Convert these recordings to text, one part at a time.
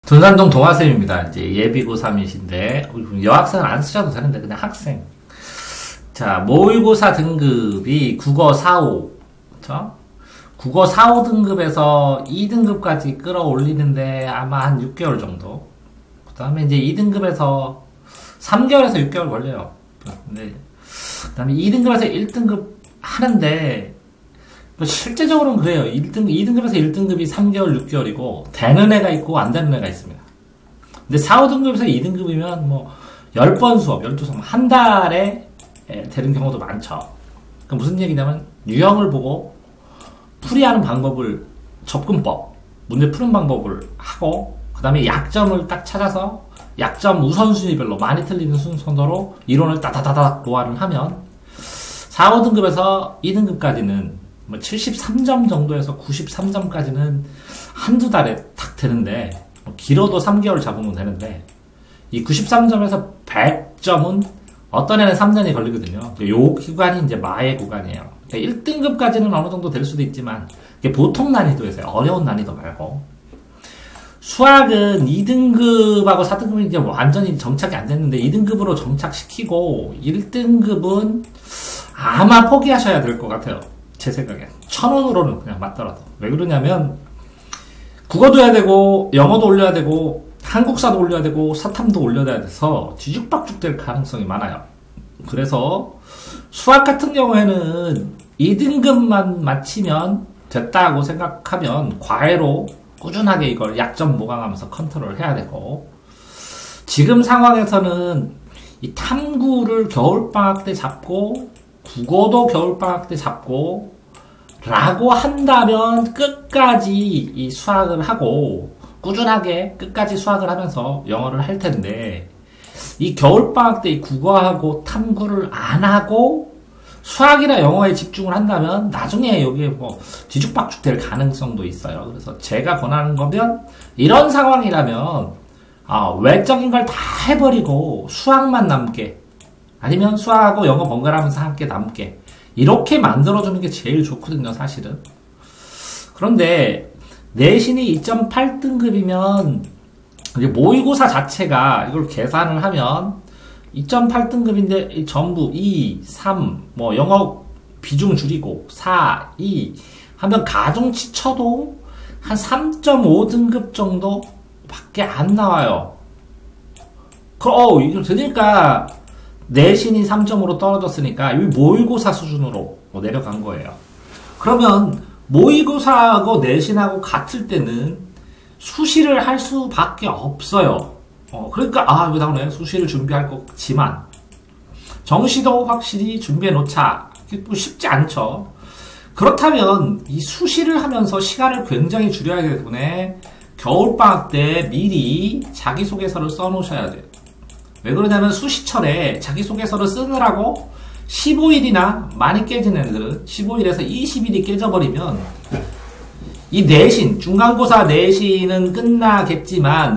돈산동 동아쌤입니다. 이제 예비고 3이신데 여학생은 안 쓰셔도 되는데 그냥 학생. 자, 모의고사 등급이 국어 4, 5. 그쵸? 국어 4, 5등급에서 2등급까지 끌어올리는데 아마 한 6개월 정도. 그 다음에 이제 2등급에서 3개월에서 6개월 걸려요. 근데 그 다음에 2등급에서 1등급 하는데 실제적으로는 그래요. 2등급에서 1등급이 3개월, 6개월이고 되는 애가 있고 안 되는 애가 있습니다. 근데 4, 5등급에서 2등급이면 뭐 10번 수업, 12수업 한 달에 되는 경우도 많죠. 그럼 무슨 얘기냐면 유형을 보고 풀이하는 방법을, 접근법, 문제 푸는 방법을 하고 그 다음에 약점을 딱 찾아서 약점 우선순위별로 많이 틀리는 순서대로 이론을 따다다닥 보완을 하면 4, 5등급에서 2등급까지는 뭐 73점 정도에서 93점까지는 한두 달에 탁 되는데 길어도 3개월 잡으면 되는데 이 93점에서 100점은 어떤 애는 3년이 걸리거든요. 요 구간이 이제 마의 구간이에요. 1등급까지는 어느 정도 될 수도 있지만 이게 보통 난이도에서요. 어려운 난이도 말고 수학은 2등급하고 4등급은 이제 완전히 정착이 안 됐는데 2등급으로 정착시키고 1등급은 아마 포기하셔야 될 것 같아요. 제 생각엔 1,000원으로는 그냥 맞더라도. 왜 그러냐면 국어도 해야 되고 영어도 올려야 되고 한국사도 올려야 되고 사탐도 올려야 돼서 뒤죽박죽 될 가능성이 많아요. 그래서 수학 같은 경우에는 2등급만 맞히면 됐다고 생각하면 과외로 꾸준하게 이걸 약점 모강하면서 컨트롤 해야 되고, 지금 상황에서는 이 탐구를 겨울방학 때 잡고 국어도 겨울방학 때 잡고 라고 한다면 끝까지 이 수학을 하고 꾸준하게 끝까지 수학을 하면서 영어를 할 텐데, 이 겨울방학 때 이 국어하고 탐구를 안 하고 수학이나 영어에 집중을 한다면 나중에 여기에 뭐 뒤죽박죽 될 가능성도 있어요. 그래서 제가 권하는 거면 이런 상황이라면 외적인 걸 다 해버리고 수학만 남게, 아니면 수학하고 영어 번갈아가면서 함께 남게, 이렇게 만들어주는 게 제일 좋거든요, 사실은. 그런데 내신이 2.8등급이면 모의고사 자체가 이걸 계산을 하면 2.8등급인데 전부 2, 3, 뭐 영어 비중 줄이고 4, 2 하면 가중치 쳐도 한 3.5등급 정도 밖에 안 나와요. 이거 되니까 내신이 3점으로 떨어졌으니까 이 모의고사 수준으로 내려간 거예요. 그러면 모의고사하고 내신하고 같을 때는 수시를 할 수밖에 없어요. 그러니까 여기 나오네. 수시를 준비할 거지만 정시도 확실히 준비해 놓자. 쉽지 않죠. 그렇다면 이 수시를 하면서 시간을 굉장히 줄여야 되기 때문에 겨울방학 때 미리 자기소개서를 써놓으셔야 돼요. 왜 그러냐면 수시철에 자기소개서를 쓰느라고 15일이나 많이 깨진 애들은 15일에서 20일이 깨져버리면 이 내신, 중간고사 내신은 끝나겠지만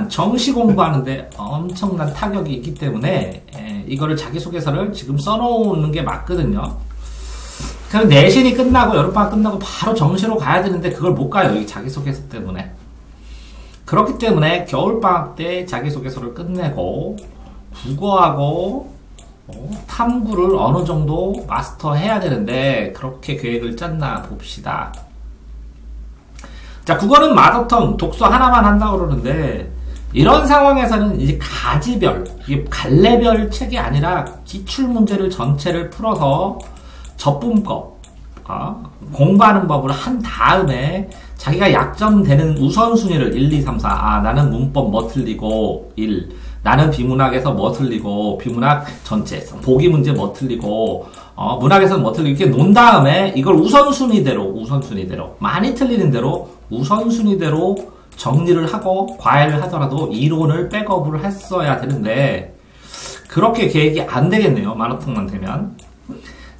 정시 공부하는데 엄청난 타격이 있기 때문에 이거를 자기소개서를 지금 써놓는 게 맞거든요. 그럼 내신이 끝나고 여름방학 끝나고 바로 정시로 가야 되는데 그걸 못 가요. 이 자기소개서 때문에. 그렇기 때문에 겨울방학 때 자기소개서를 끝내고 국어하고 탐구를 어느 정도 마스터해야 되는데 그렇게 계획을 짰나 봅시다. 자, 국어는 마더텅 독서 하나만 한다고 그러는데 이런 상황에서는 이제 가지별, 이게 갈래별 책이 아니라 기출문제를 전체를 풀어서 접분법, 공부하는 법을 한 다음에 자기가 약점되는 우선순위를 1, 2, 3, 4 나는 문법 뭐 틀리고 1, 나는 비문학에서 뭐 틀리고 비문학 전체 보기 문제 뭐 틀리고 문학에서 뭐 틀리고 이렇게 놓은 다음에 이걸 우선순위대로 많이 틀리는 대로 우선순위대로 정리를 하고 과외를 하더라도 이론을 백업을 했어야 되는데 그렇게 계획이 안 되겠네요. 마라톤만 되면.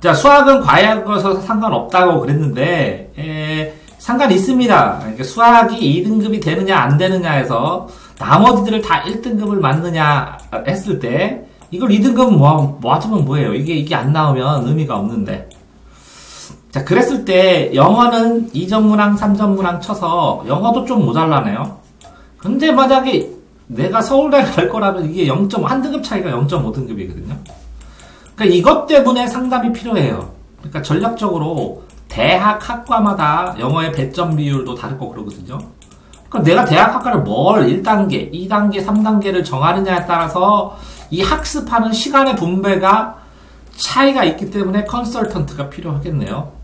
자, 수학은 과외하고서 상관없다고 그랬는데 상관 있습니다. 그러니까 수학이 2등급이 되느냐 안 되느냐에서 나머지들을 다 1등급을 맞느냐 했을 때 이걸 2등급 맞으면 뭐예요? 이게 안 나오면 의미가 없는데. 자, 그랬을 때 영어는 2점 문항, 3점 문항 쳐서 영어도 좀 모자라네요. 근데 만약에 내가 서울대 갈 거라면 이게 1등급 차이가 0.5등급이거든요. 그러니까 이것 때문에 상담이 필요해요. 그러니까 전략적으로 대학 학과마다 영어의 배점 비율도 다를 거 그러거든요. 그러니까 내가 대학 학과를 뭘 1단계, 2단계, 3단계를 정하느냐에 따라서 이 학습하는 시간의 분배가 차이가 있기 때문에 컨설턴트가 필요하겠네요.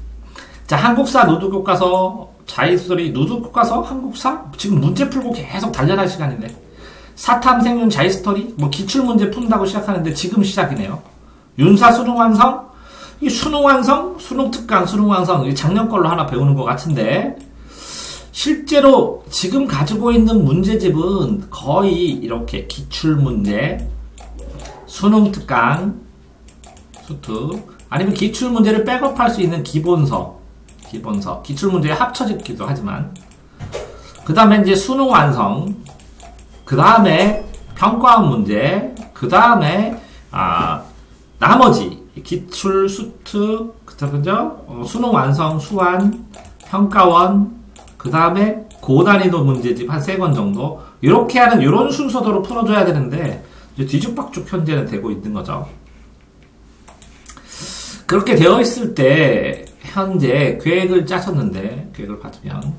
자, 한국사 누드교과서, 자이스토리 누드교과서, 한국사? 지금 문제 풀고 계속 달려날 시간인데. 사탐, 생윤, 자이스토리? 뭐 기출문제 푼다고 시작하는데 지금 시작이네요. 윤사 수능 완성? 이 수능 완성? 수능 특강, 수능 완성. 작년 걸로 하나 배우는 것 같은데. 실제로 지금 가지고 있는 문제집은 거의 이렇게 기출문제, 수능 특강, 수특, 아니면 기출문제를 백업할 수 있는 기본서, 기출문제에 합쳐지기도 하지만, 그 다음에 이제 수능 완성, 그 다음에 평가원 문제, 그 다음에, 나머지, 기출, 수특, 그죠? 수능 완성, 수완, 평가원, 그 다음에 고난이도 문제집 한 3권 정도, 이렇게 하는, 이런 순서대로 풀어줘야 되는데, 이제 뒤죽박죽 현재는 되고 있는 거죠. 그렇게 되어 있을 때 현재 계획을 짜셨는데 계획을 받으면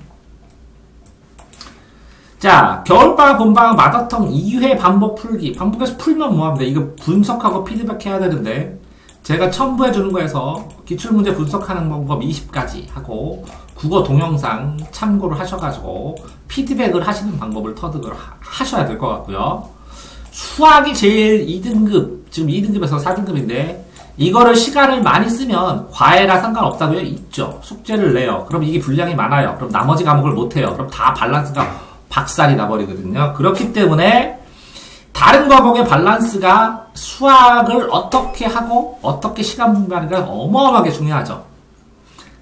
자, 겨울방학 봄방학 마더텅 2회 반복 풀기. 반복해서 풀면 뭐합니까? 이거 분석하고 피드백 해야 되는데 제가 첨부해 주는 거에서 기출문제 분석하는 방법 20가지 하고 국어 동영상 참고를 하셔가지고 피드백을 하시는 방법을 터득을 하셔야 될 것 같고요. 수학이 제일 2등급, 지금 2등급에서 4등급인데 이거를 시간을 많이 쓰면 과외라 상관없다고요? 있죠. 숙제를 내요. 그럼 이게 분량이 많아요. 그럼 나머지 과목을 못해요. 그럼 다 밸런스가 박살이 나버리거든요. 그렇기 때문에 다른 과목의 밸런스가 수학을 어떻게 하고 어떻게 시간 분배하는가 어마어마하게 중요하죠.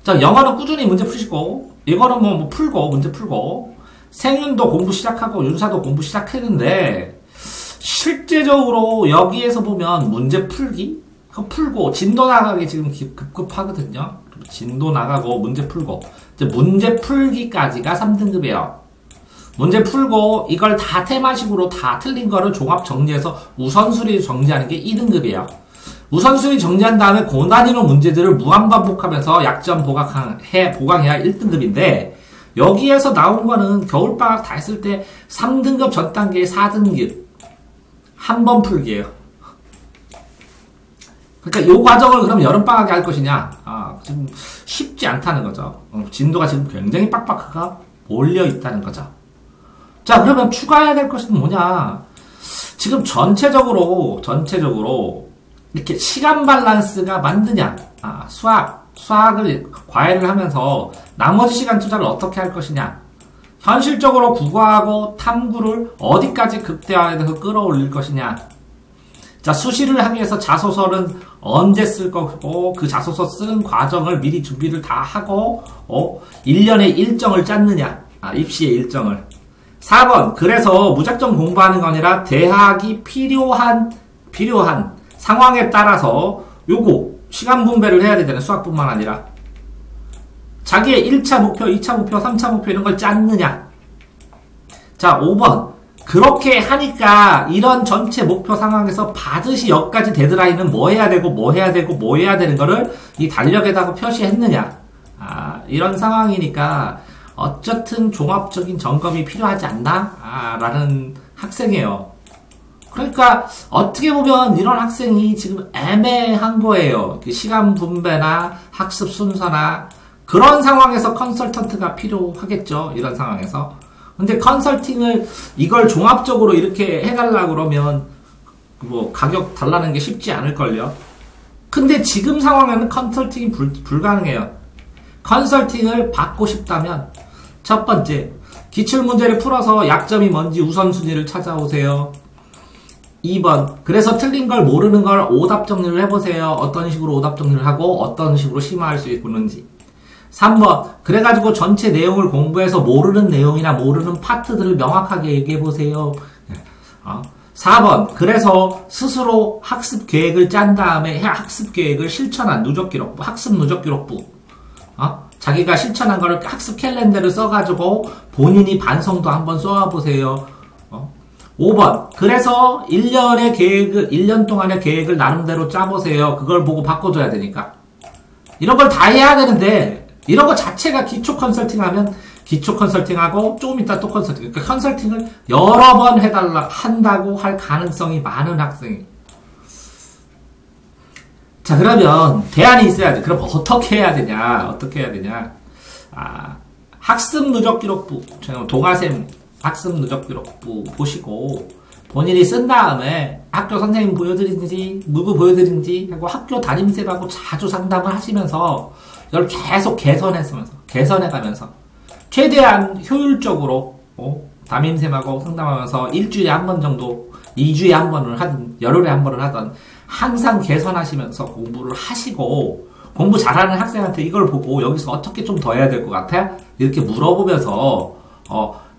자, 영어는 꾸준히 문제 푸시고 이거는 뭐 풀고 문제 풀고 생윤도 공부 시작하고 윤사도 공부 시작했는데 실제적으로 여기에서 보면 문제 풀기 풀고 진도 나가기 지금 급급하거든요. 진도 나가고 문제 풀고 이제 문제 풀기까지가 3등급이에요. 문제 풀고 이걸 다 테마식으로 다 틀린 거를 종합 정리해서 우선순위 정리하는 게 2등급이에요. 우선순위 정리한 다음에 고난이도 문제들을 무한반복하면서 약점 보강해야 1등급인데 여기에서 나온 거는 겨울방학 다 했을 때 3등급 전 단계의 4등급 한 번 풀기예요. 그러니까 이 과정을 그럼 여름방학에 할 것이냐? 지금 쉽지 않다는 거죠. 진도가 지금 굉장히 빡빡하가 몰려 있다는 거죠. 자, 그러면 추가해야 될 것은 뭐냐? 지금 전체적으로 이렇게 시간 밸런스가 맞느냐? 수학을 과외를 하면서 나머지 시간 투자를 어떻게 할 것이냐? 현실적으로 국어하고 탐구를 어디까지 극대화해서 끌어올릴 것이냐? 자, 수시를 하기 위해서 자소서는 언제 쓸 거고 그 자소서 쓰는 과정을 미리 준비를 다 하고 1년의 일정을 짰느냐? 입시의 일정을. 4번, 그래서 무작정 공부하는 거 아니라 대학이 필요한 상황에 따라서 요거 시간 분배를 해야 되잖아요. 수학뿐만 아니라. 자기의 1차 목표, 2차 목표, 3차 목표 이런 걸 짰느냐? 자, 5번. 그렇게 하니까 이런 전체 목표 상황에서 반드시 여기까지 데드라인은 뭐 해야 되고 뭐 해야 되고 뭐 해야 되는 거를 이 달력에다가 표시했느냐. 이런 상황이니까 어쨌든 종합적인 점검이 필요하지 않나? 라는 학생이에요. 그러니까 어떻게 보면 이런 학생이 지금 애매한 거예요. 시간 분배나 학습 순서나 그런 상황에서 컨설턴트가 필요하겠죠. 이런 상황에서. 근데 컨설팅을 이걸 종합적으로 이렇게 해달라고 그러면 뭐 가격 달라는 게 쉽지 않을걸요. 근데 지금 상황에는 컨설팅이 불가능해요. 컨설팅을 받고 싶다면 첫 번째, 기출문제를 풀어서 약점이 뭔지 우선순위를 찾아오세요. 2번, 그래서 틀린 걸 모르는 걸 오답 정리를 해보세요. 어떤 식으로 오답 정리를 하고 어떤 식으로 심화할 수 있는지. 3번, 그래가지고 전체 내용을 공부해서 모르는 내용이나 모르는 파트들을 명확하게 얘기해보세요. 4번, 그래서 스스로 학습 계획을 짠 다음에 학습 계획을 실천한 누적기록부, 학습 누적기록부. 자기가 실천한 거를 학습 캘린더를 써가지고 본인이 반성도 한번 쏘아보세요. 5번. 그래서 1년 동안의 계획을 나름대로 짜보세요. 그걸 보고 바꿔줘야 되니까. 이런 걸 다 해야 되는데, 이런 거 자체가 기초 컨설팅 하면, 기초 컨설팅하고, 조금 이따 또 컨설팅. 그러니까 컨설팅을 여러 번 한다고 할 가능성이 많은 학생이. 자, 그러면 대안이 있어야지. 그럼 어떻게 해야 되냐? 어떻게 해야 되냐? 학습 누적 기록부. 동아쌤 학습 누적 기록부 보시고 본인이 쓴 다음에 학교 선생님 보여드린지 누구 보여드린지 하고 학교 담임쌤하고 자주 상담을 하시면서 이걸 계속 개선해가면서 최대한 효율적으로 담임쌤하고 상담하면서 일주일에 한 번 정도 2주에 한 번을 하든 열흘에 한 번을 하든 항상 개선하시면서 공부를 하시고 공부 잘하는 학생한테 이걸 보고 여기서 어떻게 좀 더 해야 될 것 같아? 이렇게 물어보면서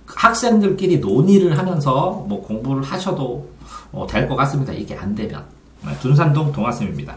학생들끼리 논의를 하면서 뭐 공부를 하셔도 될 것 같습니다. 이게 안 되면. 둔산동 동아쌤입니다.